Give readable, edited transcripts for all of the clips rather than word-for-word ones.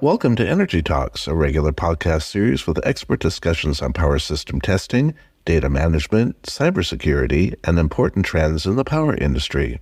Welcome to Energy Talks, a regular podcast series with expert discussions on power system testing, data management, cybersecurity, and important trends in the power industry.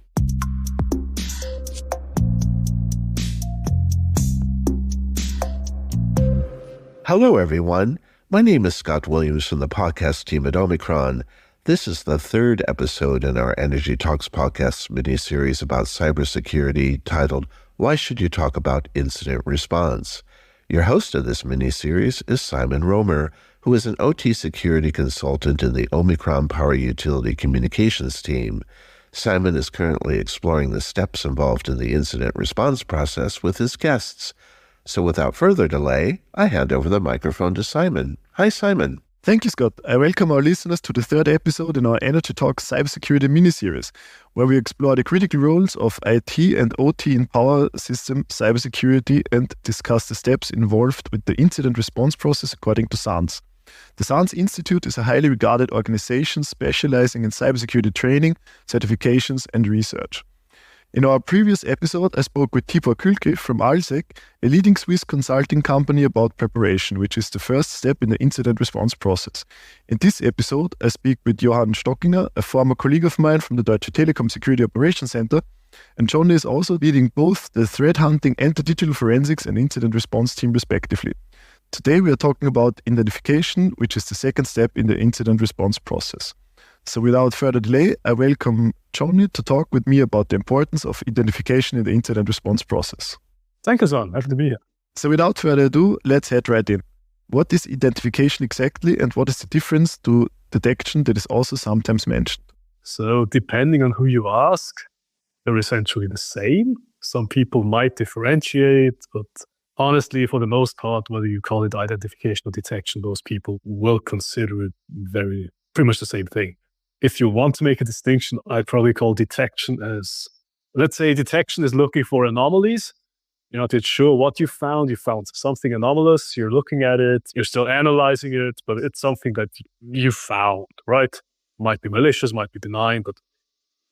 Hello, everyone. My name is Scott Williams from the podcast team at OMICRON. This is the third episode in our Energy Talks podcast mini-series about cybersecurity titled, Why Should You Talk About Incident Response? Your host of this mini-series is Simon Rommer, who is an OT security consultant in the OMICRON Power Utility Communications team. Simon is currently exploring the steps involved in the incident response process with his guests. So without further delay, I hand over the microphone to Simon. Hi, Simon. Thank you, Scott. I welcome our listeners to the third episode in our Energy Talks cybersecurity mini-series, where we explore the critical roles of IT and OT in power system cybersecurity and discuss the steps involved with the incident response process according to SANS. The SANS Institute is a highly regarded organization specializing in cybersecurity training, certifications, and research. In our previous episode, I spoke with Tibor Külke from ALSEC, a leading Swiss consulting company, about preparation, which is the first step in the incident response process. In this episode, I speak with Johann Stockinger, a former colleague of mine from the Deutsche Telekom Security Operations Center, and John is also leading both the threat hunting and the digital forensics and incident response team respectively. Today we are talking about identification, which is the second step in the incident response process. So without further delay, I welcome Johnny to talk with me about the importance of identification in the incident response process. Thank you, Son. Happy to be here. So without further ado, let's head right in. What is identification exactly, and what is the difference to detection that is also sometimes mentioned? So depending on who you ask, they're essentially the same. Some people might differentiate, but honestly, for the most part, whether you call it identification or detection, those people will consider it pretty much the same thing. If you want to make a distinction, I'd probably call detection as, let's say detection is looking for anomalies. You're not yet sure what you found. You found something anomalous. You're looking at it. You're still analyzing it, but it's something that you found, right? Might be malicious, might be benign, but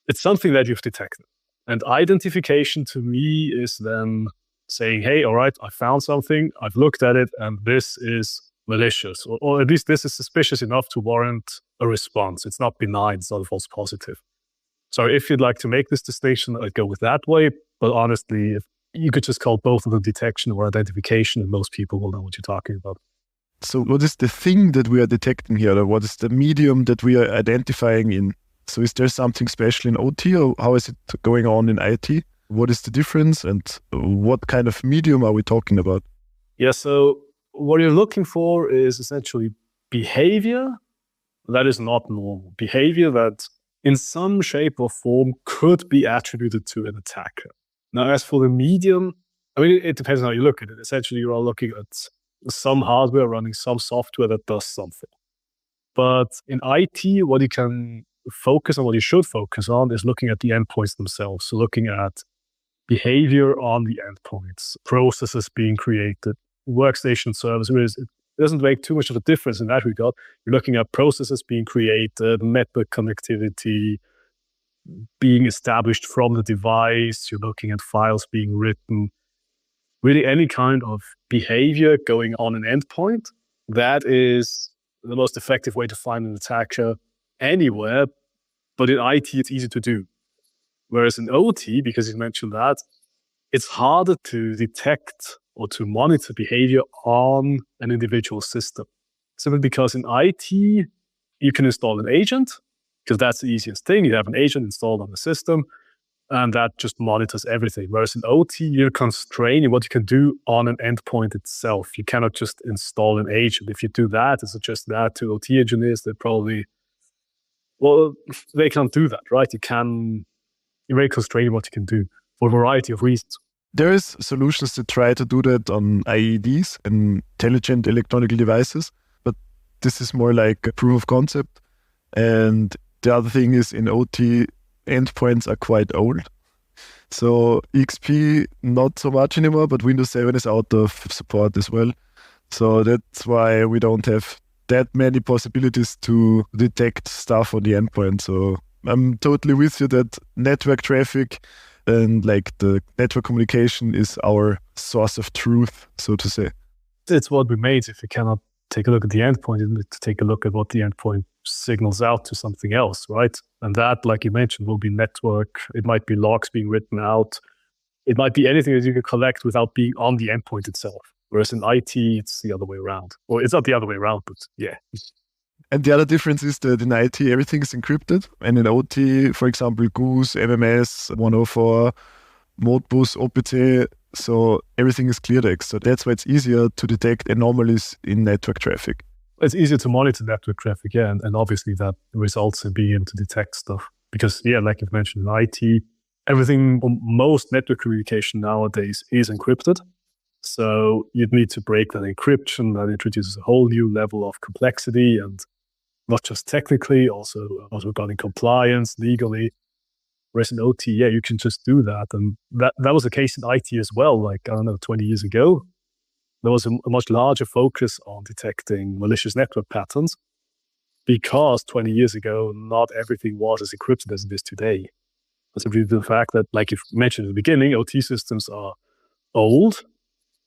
it's something that you've detected. And identification to me is then saying, hey, all right, I found something. I've looked at it, and this is malicious, or at least this is suspicious enough to warrant a response. It's not benign, it's not a false positive. So if you'd like to make this distinction, I'd go with that way. But honestly, if you could just call both of them detection or identification, and most people will know what you're talking about. So what is the thing that we are detecting here, or what is the medium that we are identifying in? So is there something special in OT, or how is it going on in IT? What is the difference, and what kind of medium are we talking about? Yeah, so what you're looking for is essentially behavior that is not normal. Behavior that in some shape or form could be attributed to an attacker. Now, as for the medium, I mean, it depends on how you look at it. Essentially, you're all looking at some hardware running some software that does something. But in IT, what you can focus on, what you should focus on, is looking at the endpoints themselves. So looking at behavior on the endpoints, processes being created, workstation services. It doesn't make too much of a difference in that regard. You're looking at processes being created, network connectivity being established from the device. You're looking at files being written. Really any kind of behavior going on an endpoint. That is the most effective way to find an attacker anywhere. But in IT, it's easy to do. Whereas in OT, because you mentioned that, it's harder to detect or to monitor behavior on an individual system. Simply because in IT, you can install an agent, because that's the easiest thing. You have an agent installed on the system, and that just monitors everything. Whereas in OT, you're constrained in what you can do on an endpoint itself. You cannot just install an agent. If you do that, it's just that to OT engineers, they can't do that, right? You're very constrained in what you can do for a variety of reasons. There is solutions that try to do that on IEDs, intelligent electronic devices, but this is more like a proof of concept. And the other thing is in OT, endpoints are quite old. So XP, not so much anymore, but Windows 7 is out of support as well. So that's why we don't have that many possibilities to detect stuff on the endpoint. So I'm totally with you that network traffic and like the network communication is our source of truth, so to say. It's what we made. If you cannot take a look at the endpoint, you need to take a look at what the endpoint signals out to something else, right? And that, like you mentioned, will be network. It might be logs being written out. It might be anything that you can collect without being on the endpoint itself. Whereas in IT, it's the other way around. Well, it's not the other way around, but yeah. And the other difference is that in IT, everything is encrypted. And in OT, for example, GOOS, MMS, 104, Modbus, OPT, so everything is clear text. So that's why it's easier to detect anomalies in network traffic. It's easier to monitor network traffic, yeah. And obviously that results in being able to detect stuff. Because, yeah, like you've mentioned, in IT, everything, most network communication nowadays is encrypted. So you'd need to break that encryption. That introduces a whole new level of complexity, and not just technically, also regarding compliance, legally. Whereas in OT, yeah, you can just do that. And that was the case in IT as well. Like, I don't know, 20 years ago, there was a much larger focus on detecting malicious network patterns, because 20 years ago, not everything was as encrypted as it is today. That's due to the fact that, like you mentioned in the beginning, OT systems are old.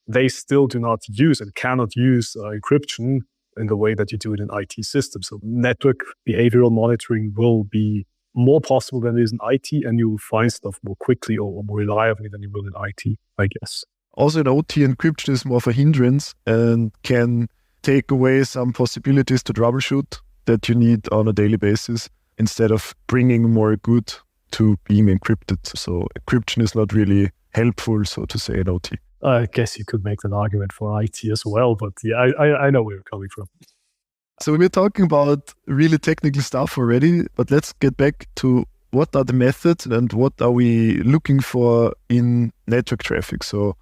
They still do not use and cannot use encryption in the way that you do it in IT systems. So network behavioral monitoring will be more possible than it is in IT, and you will find stuff more quickly or more reliably than you will in IT, I guess. Also in OT, encryption is more of a hindrance and can take away some possibilities to troubleshoot that you need on a daily basis, instead of bringing more good to being encrypted. So encryption is not really helpful, so to say, in OT. I guess you could make that argument for IT as well, but yeah, I know where you're coming from. So we're talking about really technical stuff already, but let's get back to what are the methods and what are we looking for in network traffic. So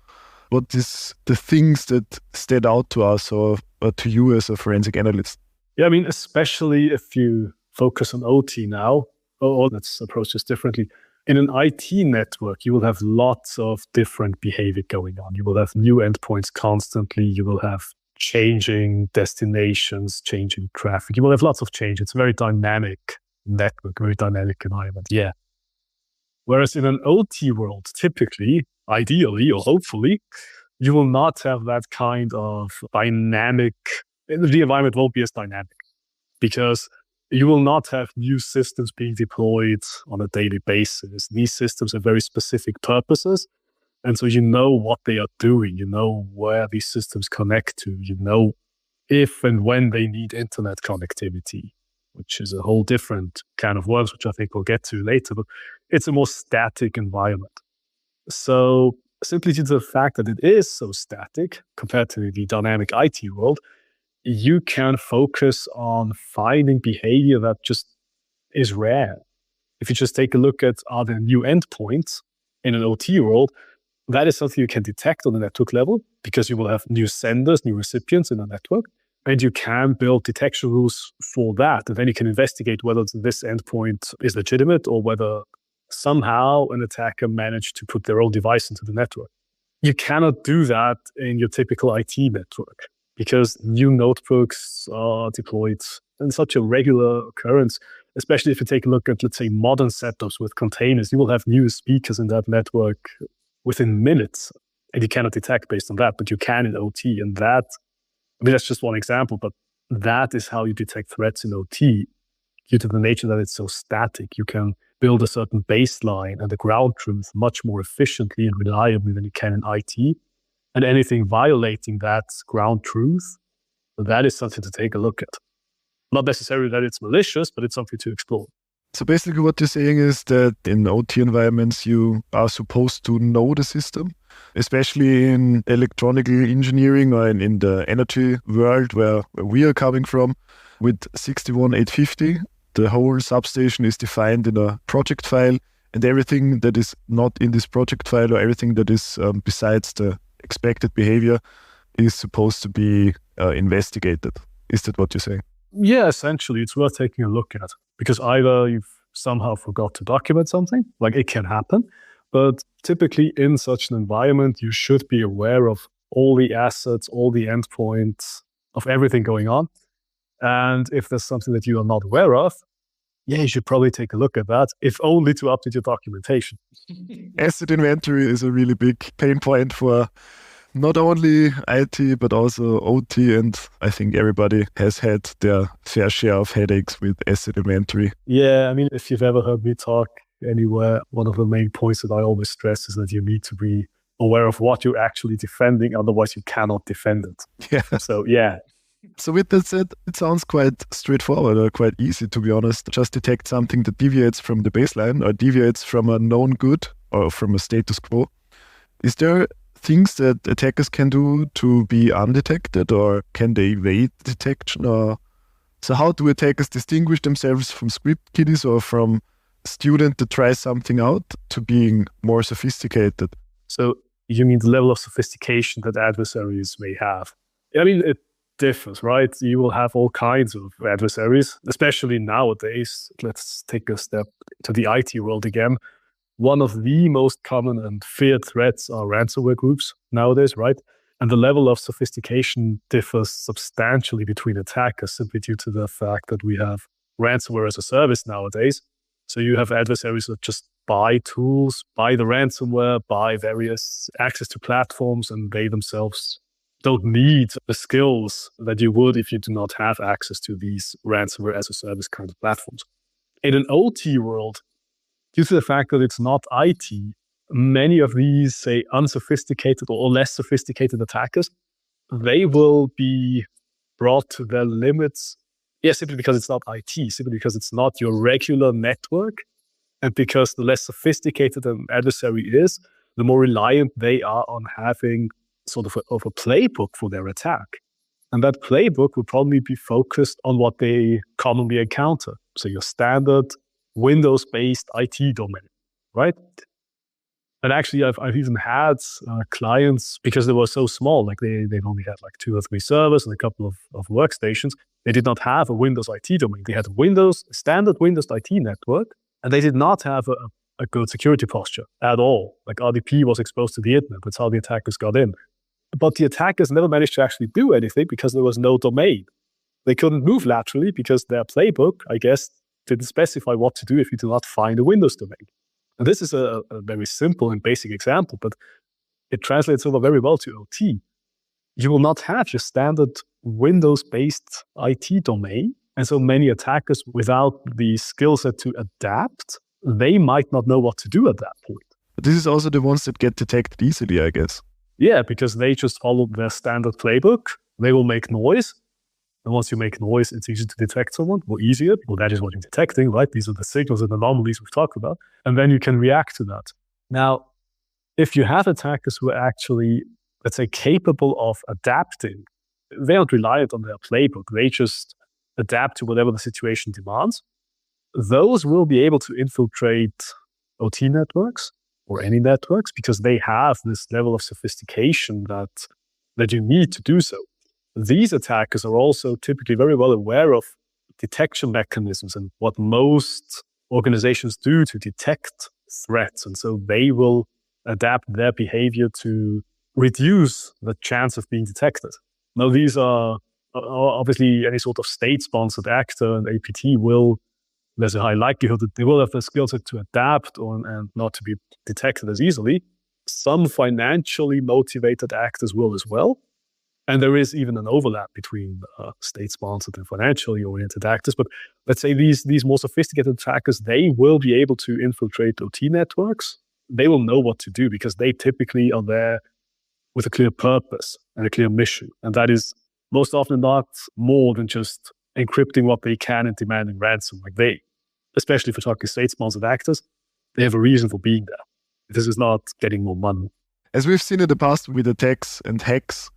what is the things that stand out to us or to you as a forensic analyst? Yeah, I mean, especially if you focus on OT now, or let's approach this differently. In an IT network, you will have lots of different behavior going on. You will have new endpoints constantly. You will have changing destinations, changing traffic. You will have lots of change. It's a very dynamic network, very dynamic environment. Yeah. Whereas in an OT world, typically, ideally, or hopefully, you will not have that kind of dynamic. The environment won't be as dynamic, because you will not have new systems being deployed on a daily basis. These systems have very specific purposes. And so you know what they are doing. You know where these systems connect to. You know if and when they need internet connectivity, which is a whole different kind of world, which I think we'll get to later. But it's a more static environment. So simply due to the fact that it is so static compared to the dynamic IT world, you can focus on finding behavior that just is rare. If you just take a look at are there new endpoints in an OT world, that is something you can detect on the network level, because you will have new senders, new recipients in the network, and you can build detection rules for that. And then you can investigate whether this endpoint is legitimate or whether somehow an attacker managed to put their own device into the network. You cannot do that in your typical IT network, because new notebooks are deployed in such a regular occurrence, especially if you take a look at, let's say, modern setups with containers. You will have new speakers in that network within minutes, and you cannot detect based on that, but you can in OT. And that, I mean, that's just one example, but that is how you detect threats in OT. Due to the nature that it's so static, you can build a certain baseline and the ground truth much more efficiently and reliably than you can in IT. And anything violating that ground truth, that is something to take a look at. Not necessarily that it's malicious, but it's something to explore. So basically what you're saying is that in OT environments, you are supposed to know the system, especially in electronical engineering or in the energy world where we are coming from. With 61850, the whole substation is defined in a project file, and everything that is not in this project file, or everything that is besides the expected behavior, is supposed to be investigated. Is that what you're saying? Yeah, essentially, it's worth taking a look at, because either you've somehow forgot to document something, like it can happen, but typically in such an environment, you should be aware of all the assets, all the endpoints, of everything going on. And if there's something that you are not aware of, yeah, you should probably take a look at that, if only to update your documentation. Asset inventory is a really big pain point for not only IT, but also OT. And I think everybody has had their fair share of headaches with asset inventory. Yeah, I mean, if you've ever heard me talk anywhere, one of the main points that I always stress is that you need to be aware of what you're actually defending. Otherwise, you cannot defend it. Yeah. So, yeah. So with that said, it sounds quite straightforward or quite easy, to be honest. Just detect something that deviates from the baseline or deviates from a known good or from a status quo. Is there things that attackers can do to be undetected, or can they evade detection? Or so how do attackers distinguish themselves from script kiddies or from a student that tries something out to being more sophisticated? So you mean the level of sophistication that adversaries may have? I mean, it differs, right? You will have all kinds of adversaries, especially nowadays. Let's take a step to the IT world again. One of the most common and feared threats are ransomware groups nowadays, right? And the level of sophistication differs substantially between attackers simply due to the fact that we have ransomware as a service nowadays. So you have adversaries that just buy tools, buy the ransomware, buy various access to platforms, and they themselves don't need the skills that you would if you do not have access to these ransomware as a service kind of platforms. In an OT world, due to the fact that it's not IT, many of these, say, unsophisticated or less sophisticated attackers, they will be brought to their limits, simply because it's not IT, simply because it's not your regular network, and because the less sophisticated an adversary is, the more reliant they are on having sort of a playbook for their attack. And that playbook will probably be focused on what they commonly encounter. So your standard Windows-based IT domain, right? And actually, I've even had clients, because they were so small, like they've only had like 2 or 3 servers and a couple of workstations. They did not have a Windows IT domain. They had a standard Windows IT network, and they did not have a good security posture at all. Like RDP was exposed to the internet. That's how the attackers got in. But the attackers never managed to actually do anything because there was no domain. They couldn't move laterally because their playbook, I guess, didn't specify what to do if you do not find a Windows domain. And this is a very simple and basic example, but it translates over very well to OT. You will not have your standard Windows-based IT domain. And so many attackers, without the skill set to adapt, they might not know what to do at that point. But this is also the ones that get detected easily, I guess. Yeah, because they just follow their standard playbook. They will make noise. And once you make noise, it's easy to detect someone, or easier. Well, that is what you're detecting, right? These are the signals and anomalies we've talked about. And then you can react to that. Now, if you have attackers who are actually, let's say, capable of adapting, they aren't reliant on their playbook. They just adapt to whatever the situation demands. Those will be able to infiltrate OT networks or any networks because they have this level of sophistication that you need to do so. These attackers are also typically very well aware of detection mechanisms and what most organizations do to detect threats. And so they will adapt their behavior to reduce the chance of being detected. Now, these are obviously any sort of state-sponsored actor, and APT there's a high likelihood that they will have the skill set to adapt and not to be detected as easily. Some financially motivated actors will as well. And there is even an overlap between state-sponsored and financially oriented actors. But let's say these more sophisticated attackers, they will be able to infiltrate OT networks. They will know what to do because they typically are there with a clear purpose and a clear mission. And that is most often not more than just encrypting what they can and demanding ransom. Like especially for talking state-sponsored actors, they have a reason for being there. This is not getting more money. As we've seen in the past with attacks and hacks,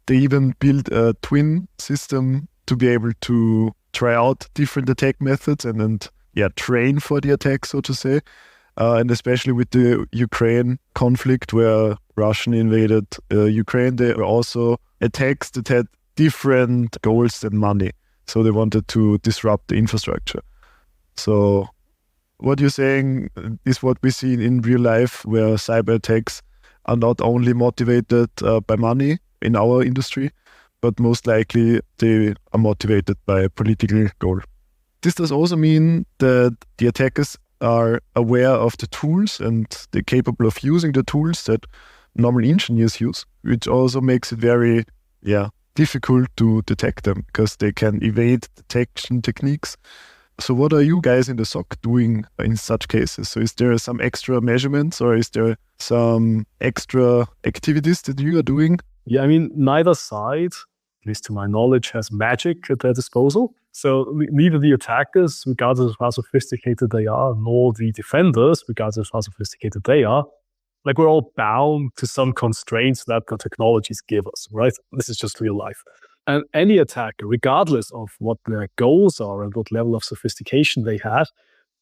they even build a twin system to be able to try out different attack methods and train for the attack, so to say. And especially with the Ukraine conflict where Russia invaded Ukraine, there were also attacks that had different goals than money. So they wanted to disrupt the infrastructure. So what you're saying is what we see in real life, where cyber attacks are not only motivated by money in our industry, but most likely they are motivated by a political goal. this does also mean that the attackers are aware of the tools and they're capable of using the tools that normal engineers use, which also makes it very difficult to detect them because they can evade detection techniques. So what are you guys in the SOC doing in such cases? So is there some extra measurements or is there some extra activities that you are doing? Yeah, I mean, neither side, at least to my knowledge, has magic at their disposal. So neither the attackers, regardless of how sophisticated they are, nor the defenders, regardless of how sophisticated they are, like we're all bound to some constraints that the technologies give us, right? This is just real life. And any attacker, regardless of what their goals are and what level of sophistication they have,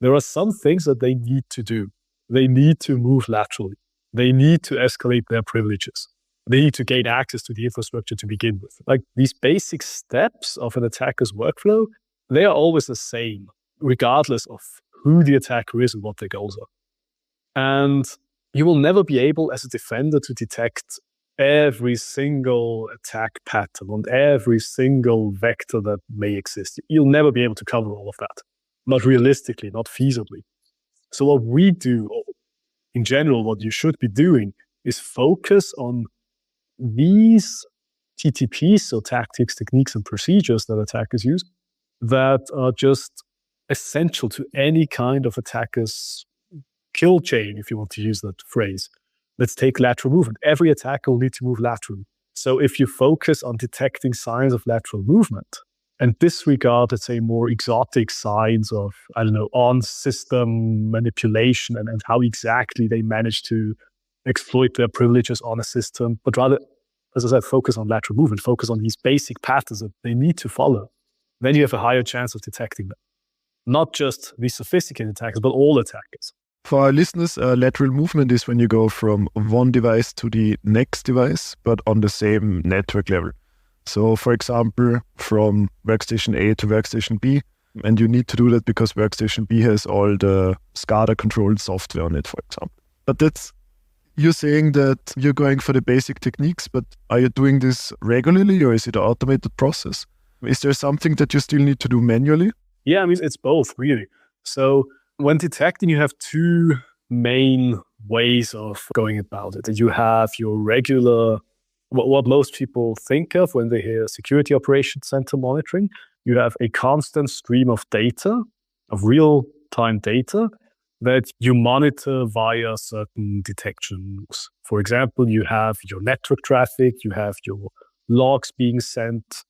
there are some things that they need to do. They need to move laterally. They need to escalate their privileges. They need to gain access to the infrastructure to begin with. Like these basic steps of an attacker's workflow, they are always the same, regardless of who the attacker is and what their goals are. And you will never be able as a defender to detect every single attack pattern on every single vector that may exist. You'll never be able to cover all of that. Not realistically, not feasibly. So what we do, or in general, what you should be doing is focus on these TTPs, so tactics, techniques, and procedures that attackers use that are just essential to any kind of attacker's kill chain, if you want to use that phrase. Let's take lateral movement. Every attacker will need to move laterally. So if you focus on detecting signs of lateral movement and disregard, let's say, more exotic signs of, on-system manipulation and how exactly they manage to exploit their privileges on a system, but rather, as I said, focus on lateral movement, focus on these basic patterns that they need to follow, then you have a higher chance of detecting them. Not just these sophisticated attackers, but all attackers. For our listeners, lateral movement is when you go from one device to the next device, but on the same network level. So, for example, from workstation A to workstation B, and you need to do that because workstation B has all the SCADA-controlled software on it, for example. But you're saying that you're going for the basic techniques, but are you doing this regularly or is it an automated process? Is there something that you still need to do manually? Yeah, I mean, it's both, really. So when detecting, you have two main ways of going about it. You have your regular, what most people think of when they hear security operations center monitoring. You have a constant stream of data, of real-time data, that you monitor via certain detections. For example, you have your network traffic, you have your logs being sent,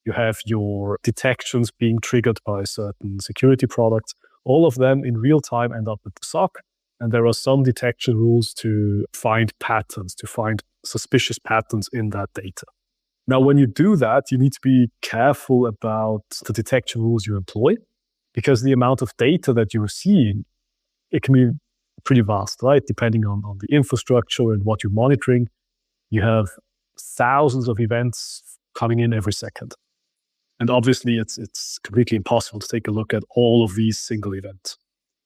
you have your detections being triggered by certain security products. All of them in real time end up with the SOC. And there are some detection rules to find patterns, to find suspicious patterns in that data. Now, when you do that, you need to be careful about the detection rules you employ, because the amount of data that you're seeing, it can be pretty vast, right? Depending on the infrastructure and what you're monitoring. You have thousands of events coming in every second. And obviously, it's completely impossible to take a look at all of these single events.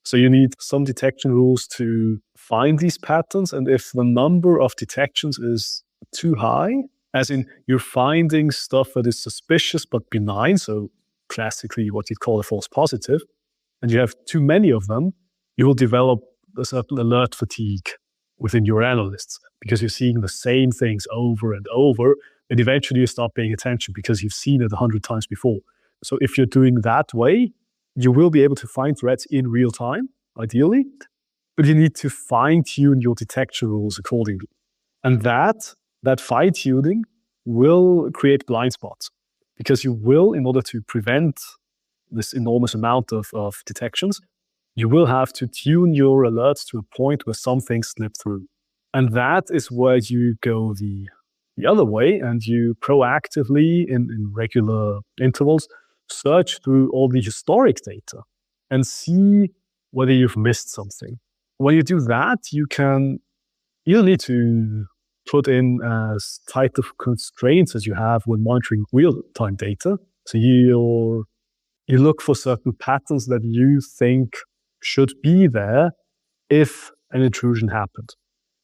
So you need some detection rules to find these patterns. And if the number of detections is too high, as in you're finding stuff that is suspicious but benign, so classically what you'd call a false positive, and you have too many of them, you will develop a certain alert fatigue within your analysts because you're seeing the same things over and over. And eventually you stop paying attention because you've seen it 100 times before. So if you're doing that way, you will be able to find threats in real time, ideally, but you need to fine-tune your detection rules accordingly. And that fine-tuning will create blind spots because you will, in order to prevent this enormous amount of detections, you will have to tune your alerts to a point where some things slip through. And that is where you go the other way, and you proactively, in regular intervals, search through all the historic data and see whether you've missed something. When you do that, you need to put in as tight of constraints as you have when monitoring real-time data. So you look for certain patterns that you think should be there if an intrusion happened.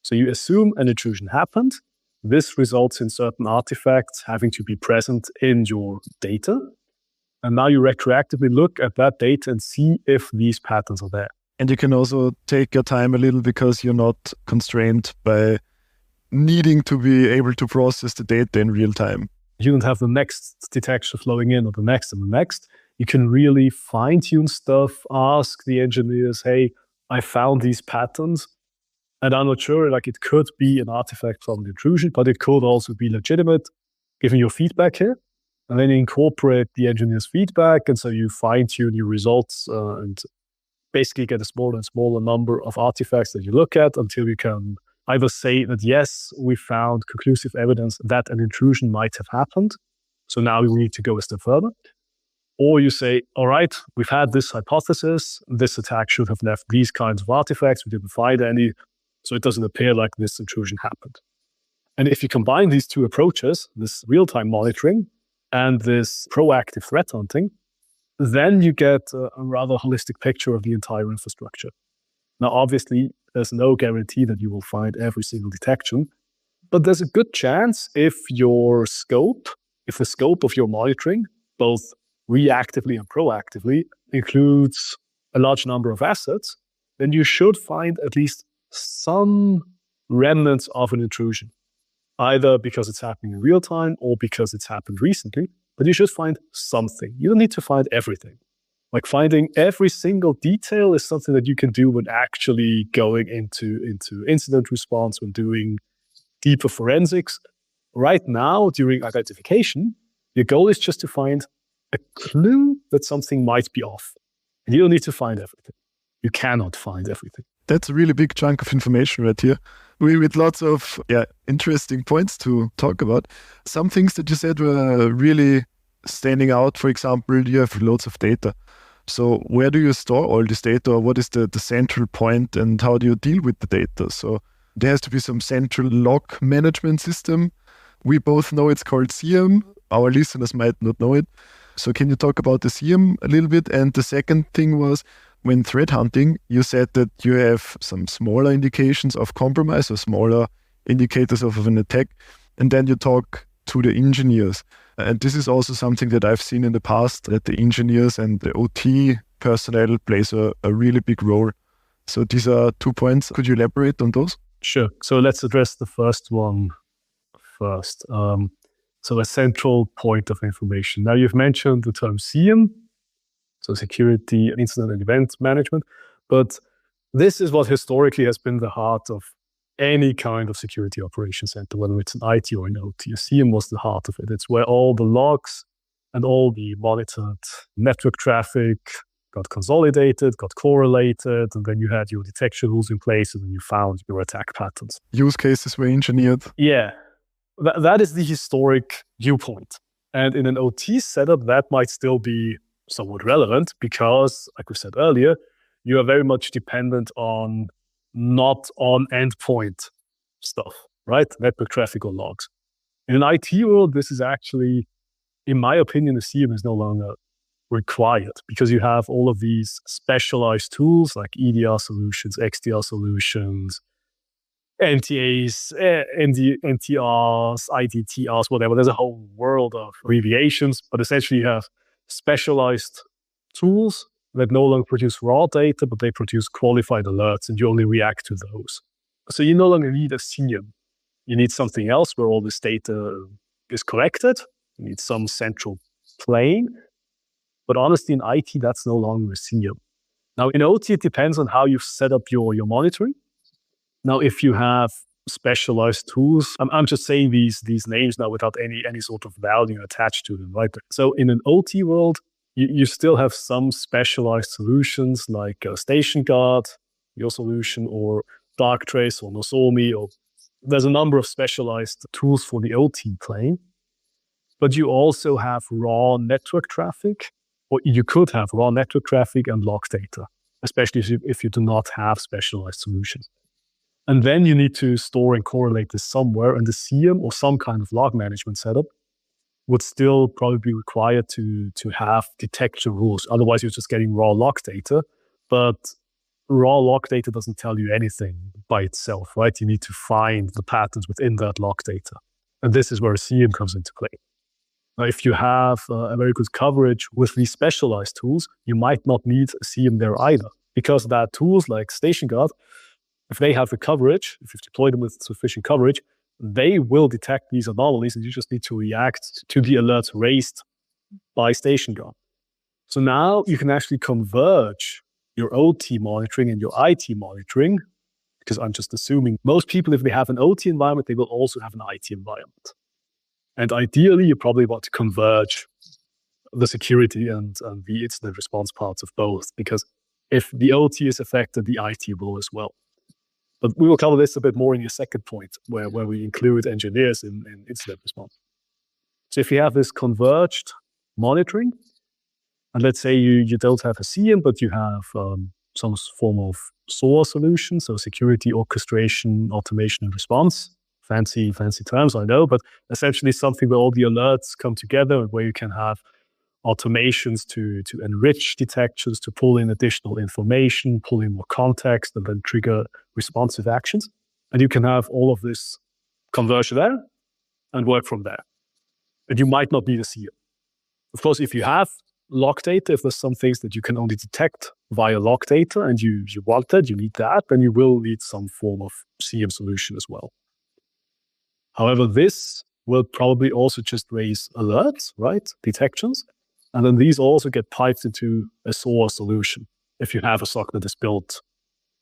So you assume an intrusion happened. This results in certain artifacts having to be present in your data. And now you retroactively look at that data and see if these patterns are there. And you can also take your time a little because you're not constrained by needing to be able to process the data in real time. You don't have the next detection flowing in or the next and the next. You can really fine-tune stuff, ask the engineers, hey, I found these patterns, and I'm not sure, like it could be an artifact from the intrusion, but it could also be legitimate, giving your feedback here. And then you incorporate the engineer's feedback, and so you fine-tune your results and basically get a smaller and smaller number of artifacts that you look at until you can either say that, yes, we found conclusive evidence that an intrusion might have happened, so now we need to go a step further. Or you say, all right, we've had this hypothesis, this attack should have left these kinds of artifacts, we didn't find any, so it doesn't appear like this intrusion happened. And if you combine these two approaches, this real-time monitoring and this proactive threat hunting, then you get a rather holistic picture of the entire infrastructure. Now, obviously, there's no guarantee that you will find every single detection, but there's a good chance if the scope of your monitoring, both reactively and proactively, includes a large number of assets, then you should find at least some remnants of an intrusion, either because it's happening in real time or because it's happened recently, but you should find something. You don't need to find everything. Like finding every single detail is something that you can do when actually going into incident response, when doing deeper forensics. Right now, during identification, your goal is just to find a clue that something might be off. And you don't need to find everything. You cannot find everything. That's a really big chunk of information right here. With lots of interesting points to talk about. Some things that you said were really standing out. For example, you have loads of data. So where do you store all this data? What is the central point and how do you deal with the data? So there has to be some central log management system. We both know it's called SIEM. Our listeners might not know it. So can you talk about the SIEM a little bit? And the second thing was, when threat hunting, you said that you have some smaller indications of compromise or smaller indicators of an attack, and then you talk to the engineers. And this is also something that I've seen in the past, that the engineers and the OT personnel plays a really big role. So these are 2 points. Could you elaborate on those? Sure. So let's address the first one first. So a central point of information. Now you've mentioned the term SIEM, so security, incident and event management, but this is what historically has been the heart of any kind of security operations center, whether it's an IT or an OT. A SIEM was the heart of it. It's where all the logs and all the monitored network traffic got consolidated, got correlated, and then you had your detection rules in place, and then you found your attack patterns. Use cases were engineered. Yeah, that is the historic viewpoint. And in an OT setup, that might still be somewhat relevant because, like we said earlier, you are very much dependent on not on endpoint stuff, right? Network traffic or logs. In an IT world, this is actually, in my opinion, the SIEM is no longer required because you have all of these specialized tools like EDR solutions, XDR solutions, NTAs, NTRs, IDTRs, whatever. There's a whole world of abbreviations, but essentially you have specialized tools that no longer produce raw data, but they produce qualified alerts, and you only react to those. So you no longer need a SIEM. You need something else where all this data is collected. You need some central plane. But honestly, in IT, that's no longer a SIEM. Now, in OT, it depends on how you've set up your monitoring. Now, if you have specialized tools, I'm just saying these names now without any sort of value attached to them, right? So in an OT world, you still have some specialized solutions like Station Guard, your solution, or Darktrace or Nozomi, or there's a number of specialized tools for the OT plane. But you also have raw network traffic, or you could have raw network traffic and log data, especially if you do not have specialized solutions. And then you need to store and correlate this somewhere, and the SIEM or some kind of log management setup would still probably be required to have detection rules. Otherwise, you're just getting raw log data, but raw log data doesn't tell you anything by itself, right? You need to find the patterns within that log data. And this is where a SIEM comes into play. Now, if you have a very good coverage with these specialized tools, you might not need a CM there either, because that tools like StationGuard, if they have the coverage, if you've deployed them with sufficient coverage, they will detect these anomalies, and you just need to react to the alerts raised by StationGuard. So now you can actually converge your OT monitoring and your IT monitoring, because I'm just assuming most people, if they have an OT environment, they will also have an IT environment. And ideally, you probably want to converge the security and the incident response parts of both, because if the OT is affected, the IT will as well. But we will cover this a bit more in your second point, where we include engineers in incident response. So if you have this converged monitoring, and let's say you don't have a CM, but you have some form of SOAR solution, so security orchestration, automation, and response. Fancy terms, I know, but essentially something where all the alerts come together and where you can have automations to enrich detections, to pull in additional information, pull in more context, and then trigger responsive actions. And you can have all of this converge there and work from there. And you might not need a CM. Of course, if you have log data, if there's some things that you can only detect via log data and you want that, you need that, then you will need some form of CM solution as well. However, this will probably also just raise alerts, right? Detections. And then these also get piped into a SOAR solution if you have a SOC that is built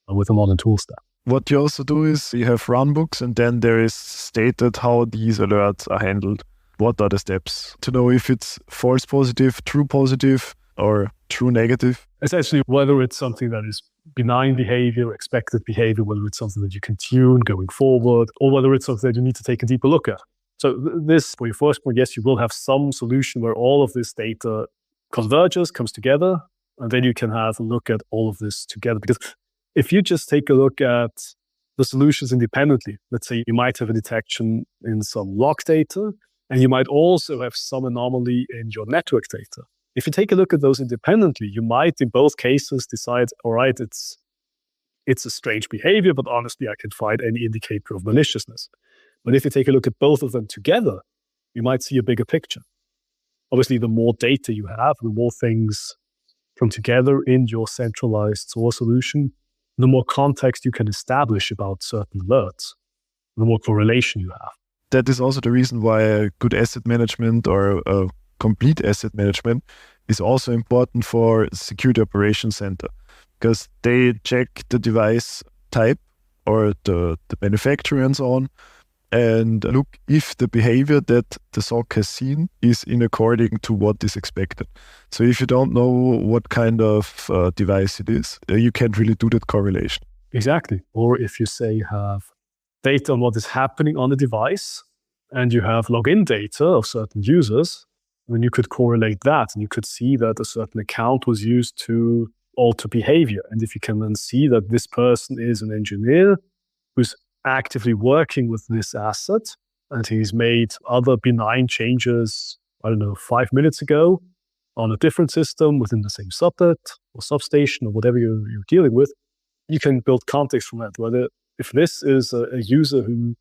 with a modern tool stack. What you also do is you have runbooks, and then there is stated how these alerts are handled. What are the steps to know if it's false positive, true positive, or true negative? Essentially, whether it's something that is benign behavior, expected behavior, whether it's something that you can tune going forward, or whether it's something that you need to take a deeper look at. So this, for your first point, yes, you will have some solution where all of this data converges, comes together, and then you can have a look at all of this together. Because if you just take a look at the solutions independently, let's say you might have a detection in some log data, and you might also have some anomaly in your network data. If you take a look at those independently, you might, in both cases, decide, all right, it's a strange behavior, but honestly, I can find any indicator of maliciousness. But if you take a look at both of them together, you might see a bigger picture. Obviously, the more data you have, the more things come together in your centralized SOAR solution, the more context you can establish about certain alerts, the more correlation you have. That is also the reason why a good asset management or a complete asset management is also important for security operations center, because they check the device type or the manufacturer and so on, and look if the behavior that the SOC has seen is in according to what is expected. So if you don't know what kind of device it is, you can't really do that correlation. Exactly. Or if you say you have data on what is happening on the device and you have login data of certain users, then you could correlate that and you could see that a certain account was used to alter behavior. And if you can then see that this person is an engineer who's actively working with this asset and he's made other benign changes, 5 minutes ago on a different system within the same subnet or substation or whatever you're dealing with, you can build context from that. Whether if this is a user who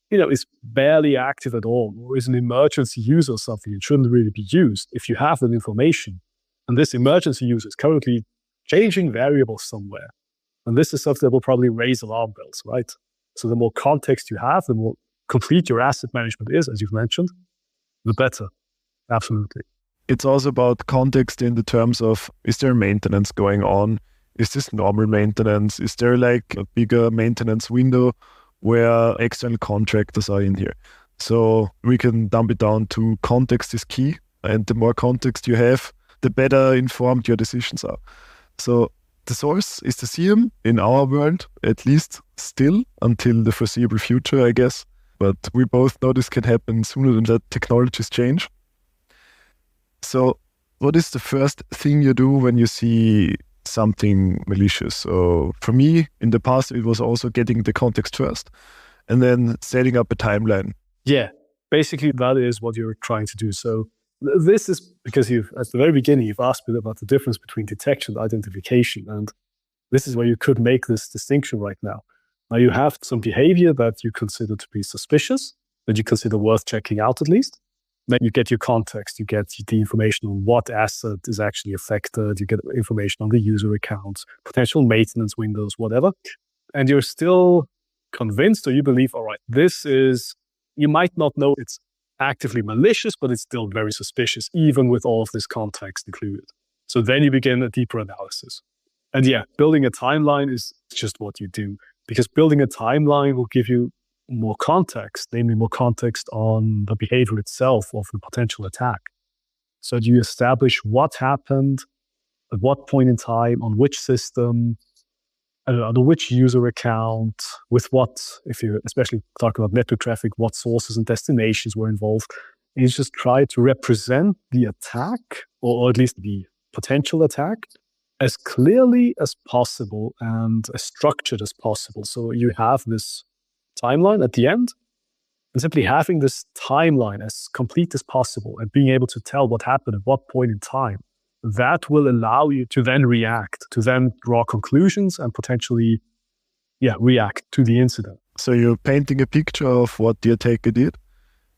is barely active at all, or is an emergency user or something, it shouldn't really be used. If you have that information, and this emergency user is currently changing variables somewhere, and this is something that will probably raise alarm bells, right? So the more context you have, the more complete your asset management is, as you've mentioned, the better. Absolutely. It's also about context in the terms of, is there maintenance going on? Is this normal maintenance? Is there like a bigger maintenance window where external contractors are in here? So we can dump it down to context is key. And the more context you have, the better informed your decisions are. So the source is the CM in our world, at least still until the foreseeable future, I guess. But we both know this can happen sooner than that technologies change. So what is the first thing you do when you see something malicious? So for me, in the past, it was also getting the context first and then setting up a timeline. Yeah, basically that is what you're trying to do. So this is because at the very beginning, you've asked me about the difference between detection and identification. And this is where you could make this distinction right now. Now you have some behavior that you consider to be suspicious, that you consider worth checking out at least. Then you get your context, you get the information on what asset is actually affected, you get information on the user accounts, potential maintenance windows, whatever. And you're still convinced, or you believe, all right, you might not know it's actively malicious, but it's still very suspicious, even with all of this context included. So then you begin a deeper analysis. And yeah, building a timeline is just what you do, because building a timeline will give you more context, namely more context on the behavior itself of the potential attack. So you establish what happened, at what point in time, on which system, on which user account, with what, if you especially talk about network traffic, what sources and destinations were involved. And you just try to represent the attack, or at least the potential attack, as clearly as possible and as structured as possible. So you have this timeline at the end, and simply having this timeline as complete as possible and being able to tell what happened at what point in time, that will allow you to then react, to then draw conclusions and potentially, react to the incident. So you're painting a picture of what the attacker did,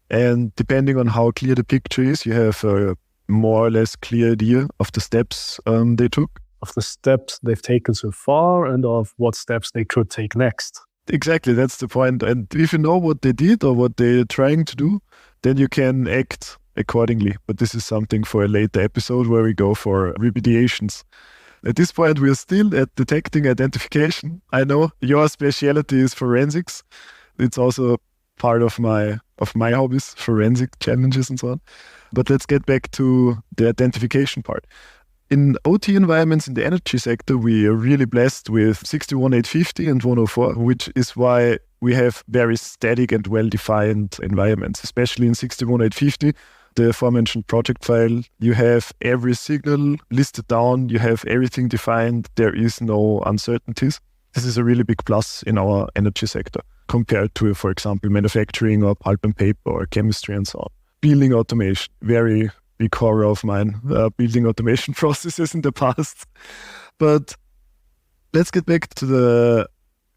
and depending on how clear the picture is, you have a more or less clear idea of the steps they took. Of the steps they've taken so far and of what steps they could take next. Exactly, that's the point. And if you know what they did or what they're trying to do, then you can act accordingly. But this is something for a later episode where we go for remediations. At this point, we're still at detecting identification. I know your specialty is forensics. It's also part of my hobbies, forensic challenges and so on. But let's get back to the identification part. In OT environments in the energy sector, we are really blessed with 61850 and 104, which is why we have very static and well-defined environments, especially in 61850. The aforementioned project file, you have every signal listed down, you have everything defined, there is no uncertainties. This is a really big plus in our energy sector compared to, for example, manufacturing or pulp and paper or chemistry and so on. Building automation, very big horror of mine, building automation processes in the past. But let's get back to the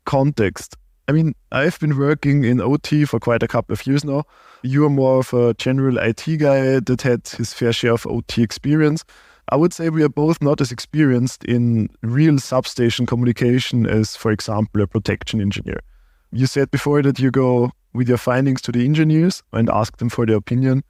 context. I mean, I've been working in OT for quite a couple of years now. You are more of a general IT guy that had his fair share of OT experience. I would say we are both not as experienced in real substation communication as, for example, a protection engineer. You said before that you go with your findings to the engineers and ask them for their opinion.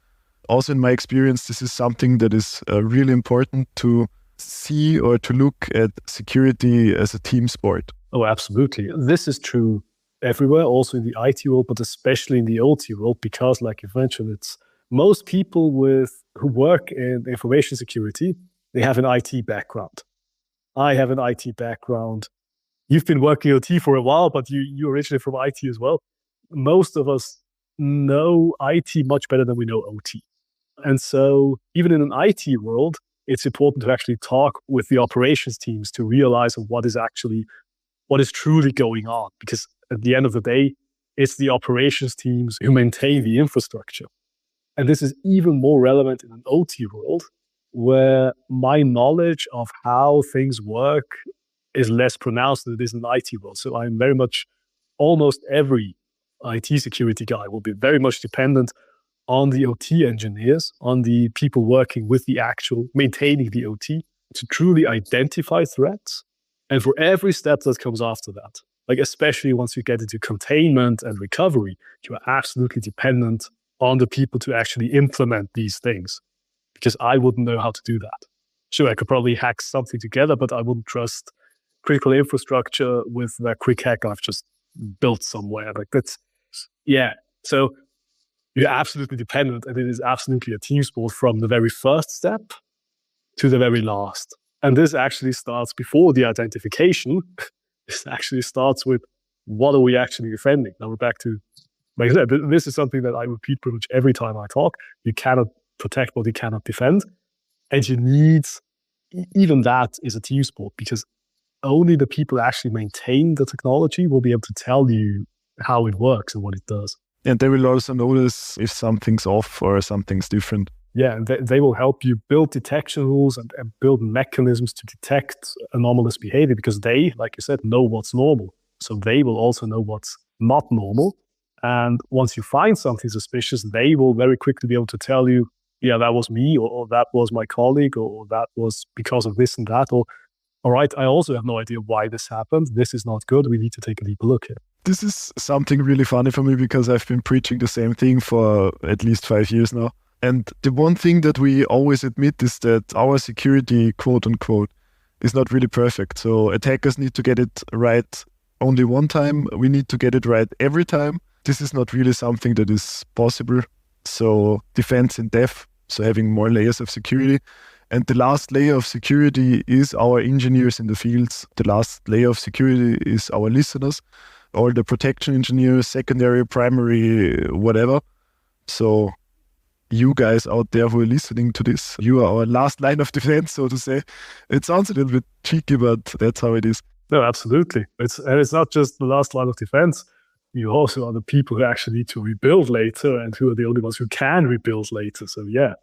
Also, in my experience, this is something that is really important to see or to look at security as a team sport. Oh, absolutely. This is true everywhere, also in the IT world, but especially in the OT world, because like you mentioned, it's most people who work in information security, they have an IT background. I have an IT background. You've been working OT for a while, but you're originally from IT as well. Most of us know IT much better than we know OT. And so even in an IT world, it's important to actually talk with the operations teams to realize what is truly going on. Because at the end of the day, it's the operations teams who maintain the infrastructure. And this is even more relevant in an OT world, where my knowledge of how things work is less pronounced than it is in an IT world. So I'm very much, almost every IT security guy will be very much dependent on the OT engineers, on the people working with the actual maintaining the OT to truly identify threats. And for every step that comes after that, like especially once you get into containment and recovery, you are absolutely dependent on the people to actually implement these things, because I wouldn't know how to do that. Sure, I could probably hack something together, but I wouldn't trust critical infrastructure with that quick hack I've just built somewhere. Like that's, yeah. So you're absolutely dependent, and it is absolutely a team sport from the very first step to the very last. And this actually starts before the identification. This actually starts with what are we actually defending? Now we're back to, like I said, this is something that I repeat pretty much every time I talk. You cannot protect what you cannot defend. And you need, even that is a team sport, because only the people who actually maintain the technology will be able to tell you how it works and what it does. And they will also notice if something's off or something's different. Yeah, and they will help you build detection rules and build mechanisms to detect anomalous behavior, because they, like you said, know what's normal. So they will also know what's not normal. And once you find something suspicious, they will very quickly be able to tell you, yeah, that was me, or that was my colleague, or that was because of this and that, or all right, I also have no idea why this happened. This is not good. We need to take a deeper look here. This is something really funny for me because I've been preaching the same thing for at least 5 years now. And the one thing that we always admit is that our security, quote unquote, is not really perfect. So attackers need to get it right only one time. We need to get it right every time. This is not really something that is possible. So defense in depth, so having more layers of security. And the last layer of security is our engineers in the fields. The last layer of security is our listeners, all the protection engineers, secondary, primary, whatever. So you guys out there who are listening to this, you are our last line of defense, so to say. It sounds a little bit cheeky, but that's how it is. No, absolutely. It's not just the last line of defense. You also are the people who actually need to rebuild later and who are the only ones who can rebuild later. So yeah.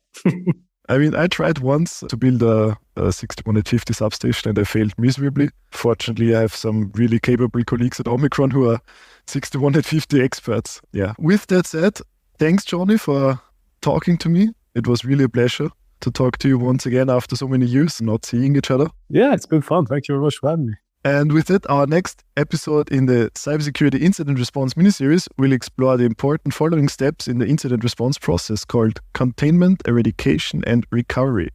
I mean, I tried once to build a 6150 substation and I failed miserably. Fortunately, I have some really capable colleagues at OMICRON who are 6150 experts. Yeah. With that said, thanks, Johnny, for talking to me. It was really a pleasure to talk to you once again after so many years not seeing each other. Yeah, it's been fun. Thank you very much for having me. And with that, our next episode in the Cybersecurity Incident Response miniseries will explore the important following steps in the incident response process called containment, eradication, and recovery.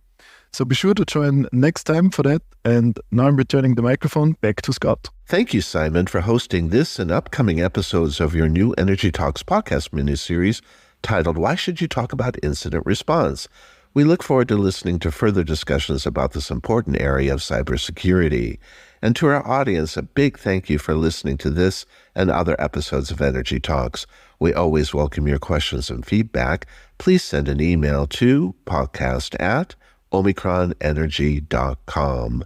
So be sure to join next time for that. And now I'm returning the microphone back to Scott. Thank you, Simon, for hosting this and upcoming episodes of your new Energy Talks podcast miniseries titled Why Should You Talk About Incident Response? We look forward to listening to further discussions about this important area of cybersecurity. And to our audience, a big thank you for listening to this and other episodes of Energy Talks. We always welcome your questions and feedback. Please send an email to podcast@omicronenergy.com.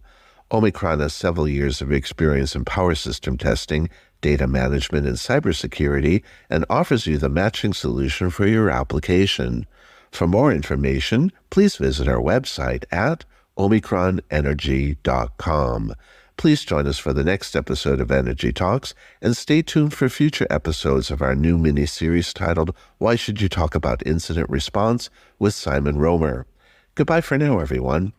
OMICRON has several years of experience in power system testing, data management, and cybersecurity, and offers you the matching solution for your application. For more information, please visit our website at omicronenergy.com. Please join us for the next episode of Energy Talks, and stay tuned for future episodes of our new mini-series titled Why Should You Talk About Incident Response with Simon Rommer. Goodbye for now, everyone.